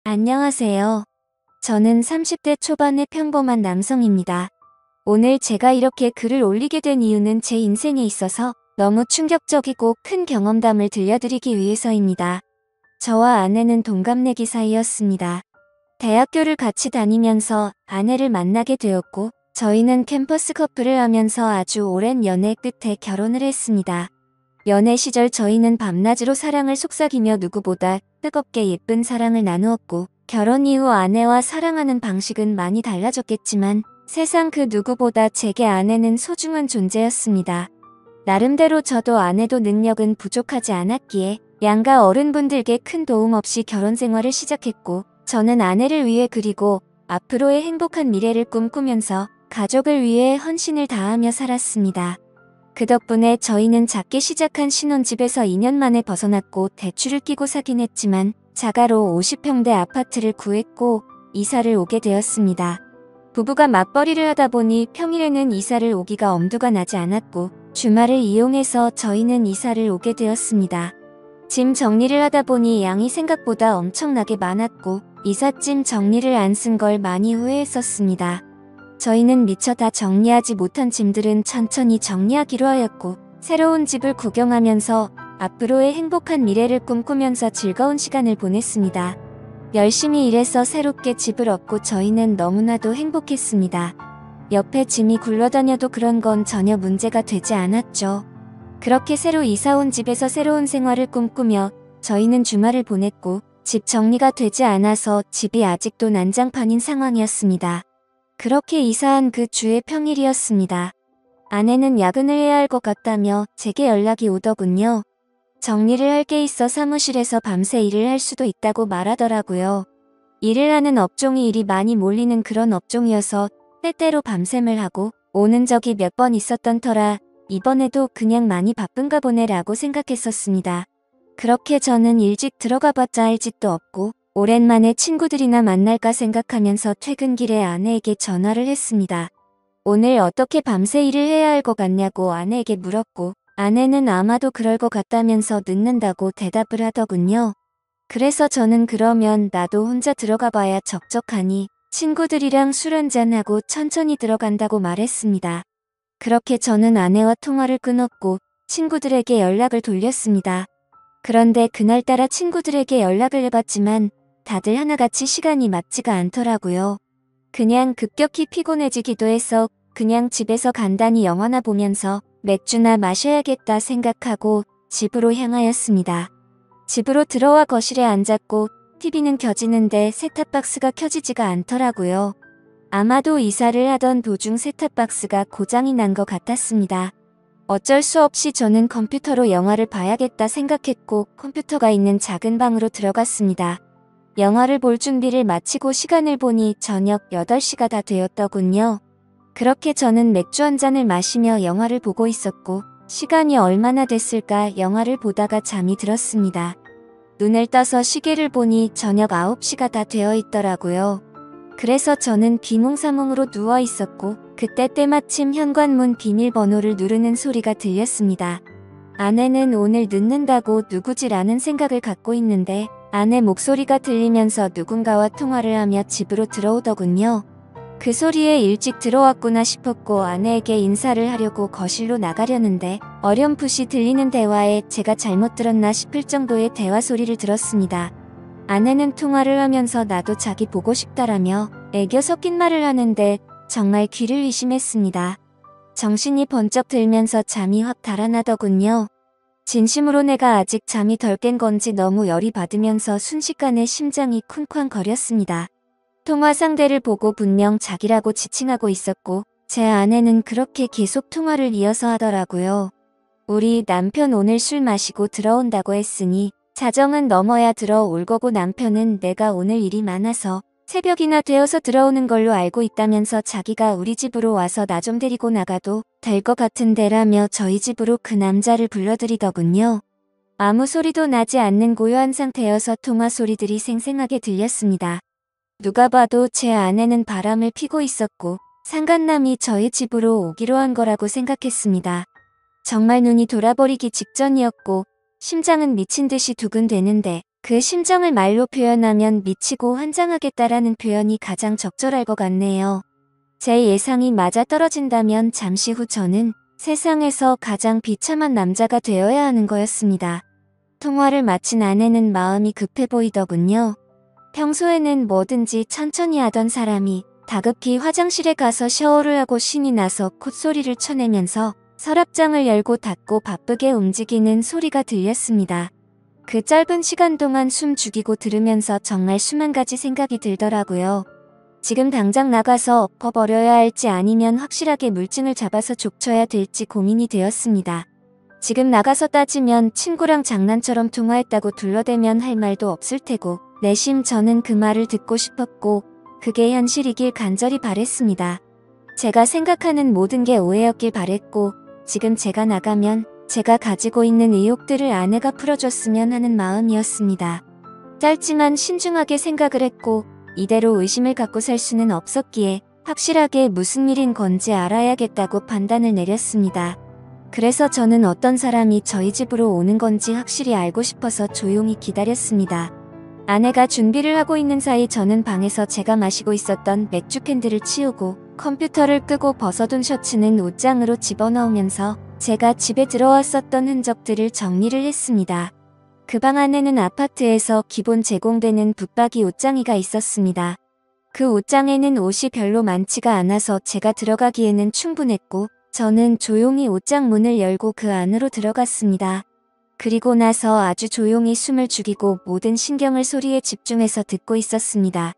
안녕하세요. 저는 30대 초반의 평범한 남성입니다. 오늘 제가 이렇게 글을 올리게 된 이유는 제 인생에 있어서 너무 충격적이고 큰 경험담을 들려드리기 위해서입니다. 저와 아내는 동갑내기 사이였습니다. 대학교를 같이 다니면서 아내를 만나게 되었고, 저희는 캠퍼스 커플을 하면서 아주 오랜 연애 끝에 결혼을 했습니다. 연애 시절 저희는 밤낮으로 사랑을 속삭이며 누구보다 뜨겁게 예쁜 사랑을 나누었고, 결혼 이후 아내와 사랑하는 방식은 많이 달라졌겠지만 세상 그 누구보다 제게 아내는 소중한 존재였습니다. 나름대로 저도 아내도 능력은 부족하지 않았기에 양가 어른분들께 큰 도움 없이 결혼 생활을 시작했고, 저는 아내를 위해 그리고 앞으로의 행복한 미래를 꿈꾸면서 가족을 위해 헌신을 다하며 살았습니다. 그 덕분에 저희는 작게 시작한 신혼집에서 2년 만에 벗어났고 대출을 끼고 사긴 했지만 자가로 50평대 아파트를 구했고 이사를 오게 되었습니다. 부부가 맞벌이를 하다 보니 평일에는 이사를 오기가 엄두가 나지 않았고 주말을 이용해서 저희는 이사를 오게 되었습니다. 짐 정리를 하다 보니 양이 생각보다 엄청나게 많았고 이삿짐 정리를 안 쓴 걸 많이 후회했었습니다. 저희는 미처 다 정리하지 못한 짐들은 천천히 정리하기로 하였고, 새로운 집을 구경하면서 앞으로의 행복한 미래를 꿈꾸면서 즐거운 시간을 보냈습니다. 열심히 일해서 새롭게 집을 얻고 저희는 너무나도 행복했습니다. 옆에 짐이 굴러다녀도 그런 건 전혀 문제가 되지 않았죠. 그렇게 새로 이사온 집에서 새로운 생활을 꿈꾸며 저희는 주말을 보냈고, 집 정리가 되지 않아서 집이 아직도 난장판인 상황이었습니다. 그렇게 이사한 그 주의 평일이었습니다. 아내는 야근을 해야 할 것 같다며 제게 연락이 오더군요. 정리를 할 게 있어 사무실에서 밤새 일을 할 수도 있다고 말하더라고요. 일을 하는 업종이 일이 많이 몰리는 그런 업종이어서 때때로 밤샘을 하고 오는 적이 몇 번 있었던 터라 이번에도 그냥 많이 바쁜가 보네라고 생각했었습니다. 그렇게 저는 일찍 들어가봤자 할 짓도 없고 오랜만에 친구들이나 만날까 생각하면서 퇴근길에 아내에게 전화를 했습니다. 오늘 어떻게 밤새 일을 해야 할 것 같냐고 아내에게 물었고 아내는 아마도 그럴 것 같다면서 늦는다고 대답을 하더군요. 그래서 저는 그러면 나도 혼자 들어가 봐야 적적하니 친구들이랑 술 한잔하고 천천히 들어간다고 말했습니다. 그렇게 저는 아내와 통화를 끊었고 친구들에게 연락을 돌렸습니다. 그런데 그날따라 친구들에게 연락을 해봤지만 다들 하나같이 시간이 맞지가 않더라고요. 그냥 급격히 피곤해지기도 해서 그냥 집에서 간단히 영화나 보면서 맥주나 마셔야겠다 생각하고 집으로 향하였습니다. 집으로 들어와 거실에 앉았고 TV는 켜지는데 셋탑박스가 켜지지가 않더라고요. 아마도 이사를 하던 도중 셋탑박스가 고장이 난 것 같았습니다. 어쩔 수 없이 저는 컴퓨터로 영화를 봐야겠다 생각했고 컴퓨터가 있는 작은 방으로 들어갔습니다. 영화를 볼 준비를 마치고 시간을 보니 저녁 8시가 다 되었더군요. 그렇게 저는 맥주 한 잔을 마시며 영화를 보고 있었고 시간이 얼마나 됐을까 영화를 보다가 잠이 들었습니다. 눈을 떠서 시계를 보니 저녁 9시가 다 되어 있더라고요. 그래서 저는 비몽사몽으로 누워 있었고 그때 때마침 현관문 비밀번호를 누르는 소리가 들렸습니다. 아내는 오늘 늦는다고 누구지라는 생각을 갖고 있는데 아내 목소리가 들리면서 누군가와 통화를 하며 집으로 들어오더군요. 그 소리에 일찍 들어왔구나 싶었고 아내에게 인사를 하려고 거실로 나가려는데 어렴풋이 들리는 대화에 제가 잘못 들었나 싶을 정도의 대화 소리를 들었습니다. 아내는 통화를 하면서 나도 자기 보고 싶다라며 애교 섞인 말을 하는데 정말 귀를 의심했습니다. 정신이 번쩍 들면서 잠이 확 달아나더군요. 진심으로 내가 아직 잠이 덜 깬 건지 너무 열이 받으면서 순식간에 심장이 쿵쾅거렸습니다. 통화 상대를 보고 분명 자기라고 지칭하고 있었고 제 아내는 그렇게 계속 통화를 이어서 하더라고요. 우리 남편 오늘 술 마시고 들어온다고 했으니 자정은 넘어야 들어올 거고 남편은 내가 오늘 일이 많아서 새벽이나 되어서 들어오는 걸로 알고 있다면서 자기가 우리 집으로 와서 나 좀 데리고 나가도 될 것 같은데라며 저희 집으로 그 남자를 불러들이더군요. 아무 소리도 나지 않는 고요한 상태여서 통화 소리들이 생생하게 들렸습니다. 누가 봐도 제 아내는 바람을 피고 있었고 상간남이 저희 집으로 오기로 한 거라고 생각했습니다. 정말 눈이 돌아버리기 직전이었고 심장은 미친 듯이 두근대는데 그 심정을 말로 표현하면 미치고 환장하겠다라는 표현이 가장 적절할 것 같네요. 제 예상이 맞아떨어진다면 잠시 후 저는 세상에서 가장 비참한 남자가 되어야 하는 거였습니다. 통화를 마친 아내는 마음이 급해 보이더군요. 평소에는 뭐든지 천천히 하던 사람이 다급히 화장실에 가서 샤워를 하고 신이 나서 콧소리를 쳐내면서 서랍장을 열고 닫고 바쁘게 움직이는 소리가 들렸습니다. 그 짧은 시간 동안 숨 죽이고 들으면서 정말 수만 가지 생각이 들더라고요. 지금 당장 나가서 엎어버려야 할지 아니면 확실하게 물증을 잡아서 족쳐야 될지 고민이 되었습니다. 지금 나가서 따지면 친구랑 장난처럼 통화했다고 둘러대면 할 말도 없을 테고 내심 저는 그 말을 듣고 싶었고 그게 현실이길 간절히 바랬습니다. 제가 생각하는 모든 게 오해였길 바랬고 지금 제가 나가면 제가 가지고 있는 의혹들을 아내가 풀어줬으면 하는 마음이었습니다. 짧지만 신중하게 생각을 했고 이대로 의심을 갖고 살 수는 없었기에 확실하게 무슨 일인 건지 알아야겠다고 판단을 내렸습니다. 그래서 저는 어떤 사람이 저희 집으로 오는 건지 확실히 알고 싶어서 조용히 기다렸습니다. 아내가 준비를 하고 있는 사이 저는 방에서 제가 마시고 있었던 맥주 캔들을 치우고 컴퓨터를 끄고 벗어둔 셔츠는 옷장으로 집어넣으면서 제가 집에 들어왔었던 흔적들을 정리를 했습니다. 그 방 안에는 아파트에서 기본 제공되는 붙박이 옷장이가 있었습니다. 그 옷장에는 옷이 별로 많지가 않아서 제가 들어가기에는 충분했고 저는 조용히 옷장 문을 열고 그 안으로 들어갔습니다. 그리고 나서 아주 조용히 숨을 죽이고 모든 신경을 소리에 집중해서 듣고 있었습니다.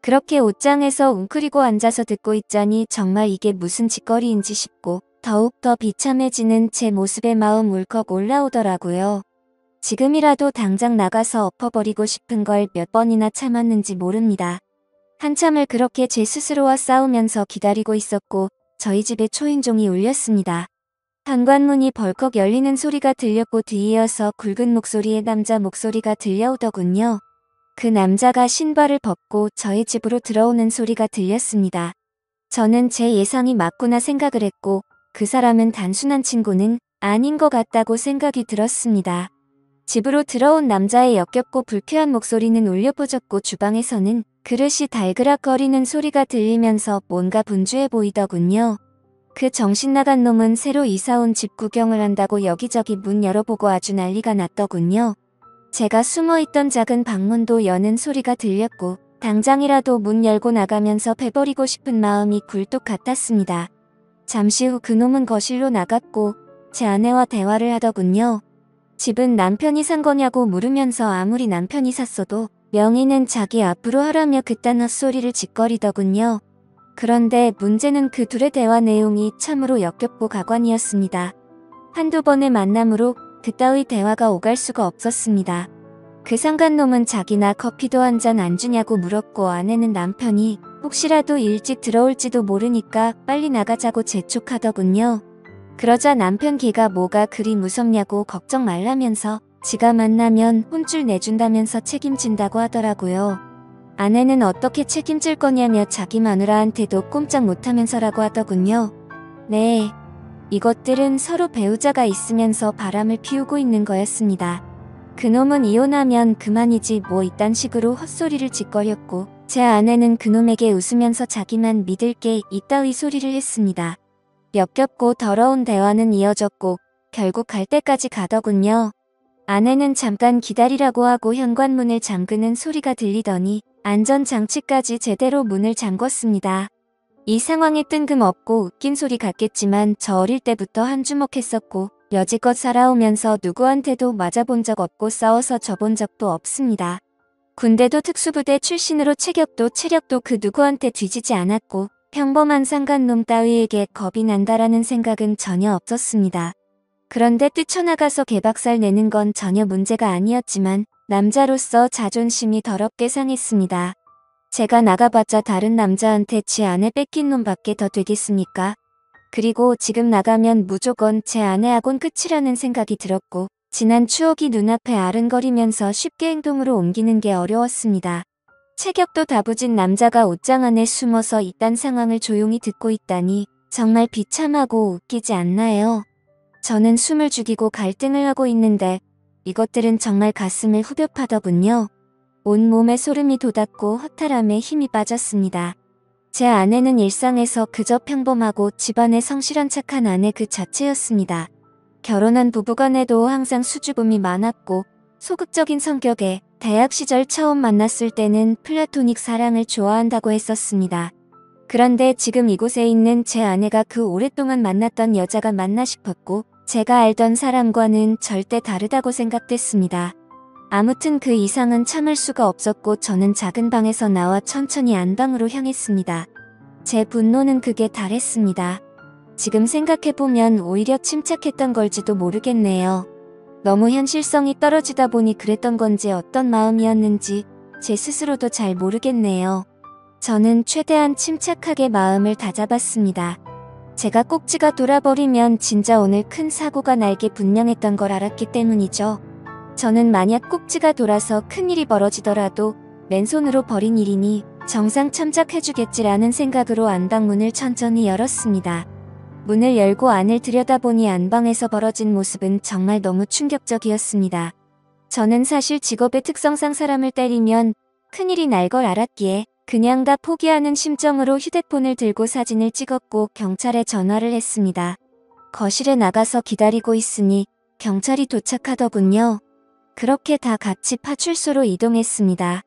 그렇게 옷장에서 웅크리고 앉아서 듣고 있자니 정말 이게 무슨 짓거리인지 싶고 더욱 더 비참해지는 제 모습에 마음 울컥 올라오더라고요. 지금이라도 당장 나가서 엎어버리고 싶은 걸 몇 번이나 참았는지 모릅니다. 한참을 그렇게 제 스스로와 싸우면서 기다리고 있었고 저희 집에 초인종이 울렸습니다. 현관문이 벌컥 열리는 소리가 들렸고 뒤이어서 굵은 목소리의 남자 목소리가 들려오더군요. 그 남자가 신발을 벗고 저희 집으로 들어오는 소리가 들렸습니다. 저는 제 예상이 맞구나 생각을 했고 그 사람은 단순한 친구는 아닌 것 같다고 생각이 들었습니다. 집으로 들어온 남자의 역겹고 불쾌한 목소리는 울려 퍼졌고 주방에서는 그릇이 달그락거리는 소리가 들리면서 뭔가 분주해 보이더군요. 그 정신나간 놈은 새로 이사온 집 구경을 한다고 여기저기 문 열어보고 아주 난리가 났더군요. 제가 숨어있던 작은 방문도 여는 소리가 들렸고 당장이라도 문 열고 나가면서 패버리고 싶은 마음이 굴뚝 같았습니다. 잠시 후 그놈은 거실로 나갔고 제 아내와 대화를 하더군요. 집은 남편이 산 거냐고 물으면서 아무리 남편이 샀어도 명의는 자기 앞으로 하라며 그딴 헛소리를 짓거리더군요. 그런데 문제는 그 둘의 대화 내용이 참으로 역겹고 가관이었습니다. 한두 번의 만남으로 그따위 대화가 오갈 수가 없었습니다. 그 상간놈은 자기나 커피도 한 잔 안 주냐고 물었고 아내는 남편이 혹시라도 일찍 들어올지도 모르니까 빨리 나가자고 재촉하더군요. 그러자 남편 걔가 뭐가 그리 무섭냐고 걱정 말라면서 지가 만나면 혼쭐 내준다면서 책임진다고 하더라고요. 아내는 어떻게 책임질 거냐며 자기 마누라한테도 꼼짝 못하면서라고 하더군요. 네, 이것들은 서로 배우자가 있으면서 바람을 피우고 있는 거였습니다. 그놈은 이혼하면 그만이지 뭐 이딴 식으로 헛소리를 짓거렸고 제 아내는 그놈에게 웃으면서 자기만 믿을 게 이따위 소리를 했습니다. 역겹고 더러운 대화는 이어졌고 결국 갈 때까지 가더군요. 아내는 잠깐 기다리라고 하고 현관문을 잠그는 소리가 들리더니 안전장치까지 제대로 문을 잠궜습니다. 이 상황이 뜬금없고 웃긴 소리 같겠지만 저 어릴 때부터 한주먹했었고 여지껏 살아오면서 누구한테도 맞아본 적 없고 싸워서 져본 적도 없습니다. 군대도 특수부대 출신으로 체격도 그 누구한테 뒤지지 않았고 평범한 상간놈 따위에게 겁이 난다라는 생각은 전혀 없었습니다. 그런데 뛰쳐나가서 개박살 내는 건 전혀 문제가 아니었지만 남자로서 자존심이 더럽게 상했습니다. 제가 나가봤자 다른 남자한테 제 아내 뺏긴 놈밖에 더 되겠습니까? 그리고 지금 나가면 무조건 제 아내하곤 끝이라는 생각이 들었고 지난 추억이 눈앞에 아른거리면서 쉽게 행동으로 옮기는 게 어려웠습니다. 체격도 다부진 남자가 옷장 안에 숨어서 이딴 상황을 조용히 듣고 있다니 정말 비참하고 웃기지 않나요? 저는 숨을 죽이고 갈등을 하고 있는데 이것들은 정말 가슴을 후벼 파더군요. 온몸에 소름이 돋았고 허탈함에 힘이 빠졌습니다. 제 아내는 일상에서 그저 평범하고 집안에 성실한 착한 아내 그 자체였습니다. 결혼한 부부간에도 항상 수줍음이 많았고 소극적인 성격에 대학 시절 처음 만났을 때는 플라토닉 사랑을 좋아한다고 했었습니다. 그런데 지금 이곳에 있는 제 아내가 그 오랫동안 만났던 여자가 맞나 싶었고 제가 알던 사람과는 절대 다르다고 생각됐습니다. 아무튼 그 이상은 참을 수가 없었고 저는 작은 방에서 나와 천천히 안방으로 향했습니다. 제 분노는 극에 달했습니다. 지금 생각해보면 오히려 침착했던 걸지도 모르겠네요. 너무 현실성이 떨어지다 보니 그랬던 건지 어떤 마음이었는지 제 스스로도 잘 모르겠네요. 저는 최대한 침착하게 마음을 다잡았습니다. 제가 꼭지가 돌아버리면 진짜 오늘 큰 사고가 날 게 분명했던 걸 알았기 때문이죠. 저는 만약 꼭지가 돌아서 큰일이 벌어지더라도 맨손으로 벌인 일이니 정상 참작해주겠지라는 생각으로 안방문을 천천히 열었습니다. 문을 열고 안을 들여다보니 안방에서 벌어진 모습은 정말 너무 충격적이었습니다. 저는 사실 직업의 특성상 사람을 때리면 큰일이 날 걸 알았기에 그냥 다 포기하는 심정으로 휴대폰을 들고 사진을 찍었고 경찰에 전화를 했습니다. 거실에 나가서 기다리고 있으니 경찰이 도착하더군요. 그렇게 다 같이 파출소로 이동했습니다.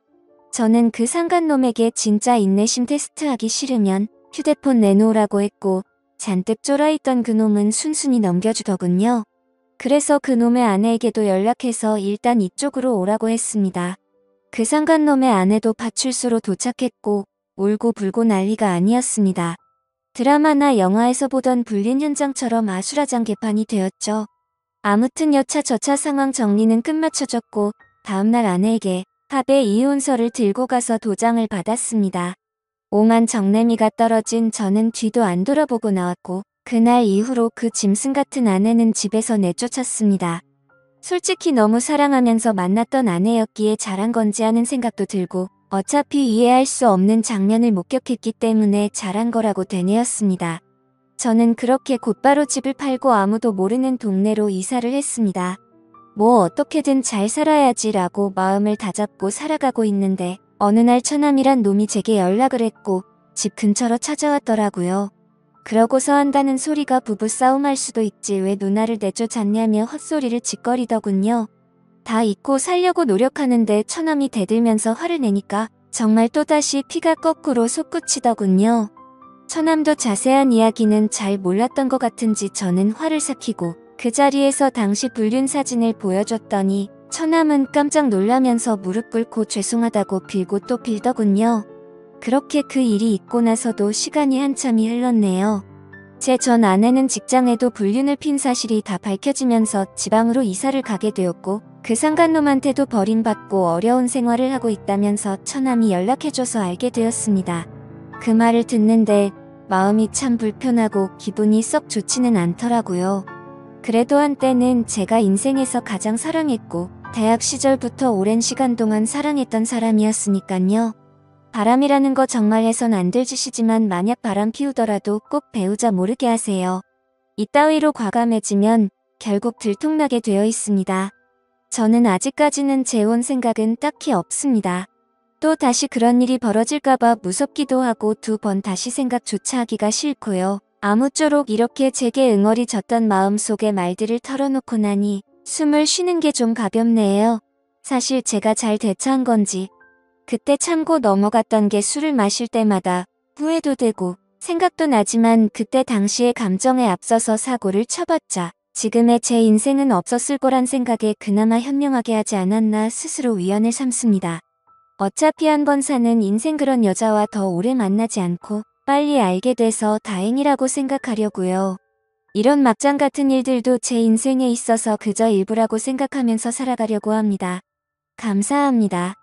저는 그 상간놈에게 진짜 인내심 테스트하기 싫으면 휴대폰 내놓으라고 했고 잔뜩 쫄아있던 그놈은 순순히 넘겨주더군요. 그래서 그놈의 아내에게도 연락해서 일단 이쪽으로 오라고 했습니다. 그 상간놈의 아내도 파출소로 도착했고 울고 불고 난리가 아니었습니다. 드라마나 영화에서 보던 불륜 현장처럼 아수라장 개판이 되었죠. 아무튼 여차저차 상황 정리는 끝마쳐졌고 다음날 아내에게 합의 이혼서를 들고 가서 도장을 받았습니다. 오만 정내미가 떨어진 저는 뒤도 안 돌아보고 나왔고 그날 이후로 그 짐승 같은 아내는 집에서 내쫓았습니다. 솔직히 너무 사랑하면서 만났던 아내였기에 잘한 건지 하는 생각도 들고 어차피 이해할 수 없는 장면을 목격했기 때문에 잘한 거라고 되뇌었습니다. 저는 그렇게 곧바로 집을 팔고 아무도 모르는 동네로 이사를 했습니다. 뭐 어떻게든 잘 살아야지라고 마음을 다잡고 살아가고 있는데 어느 날 처남이란 놈이 제게 연락을 했고 집 근처로 찾아왔더라고요. 그러고서 한다는 소리가 부부싸움할 수도 있지 왜 누나를 내쫓았냐며 헛소리를 짓거리더군요. 다 잊고 살려고 노력하는데 처남이 대들면서 화를 내니까 정말 또다시 피가 거꾸로 솟구치더군요. 처남도 자세한 이야기는 잘 몰랐던 것 같은지 저는 화를 삭히고 그 자리에서 당시 불륜 사진을 보여줬더니 처남은 깜짝 놀라면서 무릎 꿇고 죄송하다고 빌고 또 빌더군요. 그렇게 그 일이 있고 나서도 시간이 한참이 흘렀네요. 제 전 아내는 직장에도 불륜을 핀 사실이 다 밝혀지면서 지방으로 이사를 가게 되었고 그 상간놈한테도 버림받고 어려운 생활을 하고 있다면서 처남이 연락해줘서 알게 되었습니다. 그 말을 듣는데 마음이 참 불편하고 기분이 썩 좋지는 않더라고요. 그래도 한때는 제가 인생에서 가장 사랑했고 대학 시절부터 오랜 시간 동안 사랑했던 사람이었으니깐요. 바람이라는 거 정말 해선 안 될 짓이지만 만약 바람 피우더라도 꼭 배우자 모르게 하세요. 이따위로 과감해지면 결국 들통나게 되어 있습니다. 저는 아직까지는 재혼 생각은 딱히 없습니다. 또 다시 그런 일이 벌어질까봐 무섭기도 하고 두 번 다시 생각조차 하기가 싫고요. 아무쪼록 이렇게 제게 응어리 졌던 마음속의 말들을 털어놓고 나니 숨을 쉬는 게 좀 가볍네요. 사실 제가 잘 대처한 건지 그때 참고 넘어갔던 게 술을 마실 때마다 후회도 되고 생각도 나지만 그때 당시의 감정에 앞서서 사고를 쳐봤자 지금의 제 인생은 없었을 거란 생각에 그나마 현명하게 하지 않았나 스스로 위안을 삼습니다. 어차피 한 번 사는 인생 그런 여자와 더 오래 만나지 않고 빨리 알게 돼서 다행이라고 생각하려고요. 이런 막장 같은 일들도 제 인생에 있어서 그저 일부라고 생각하면서 살아가려고 합니다. 감사합니다.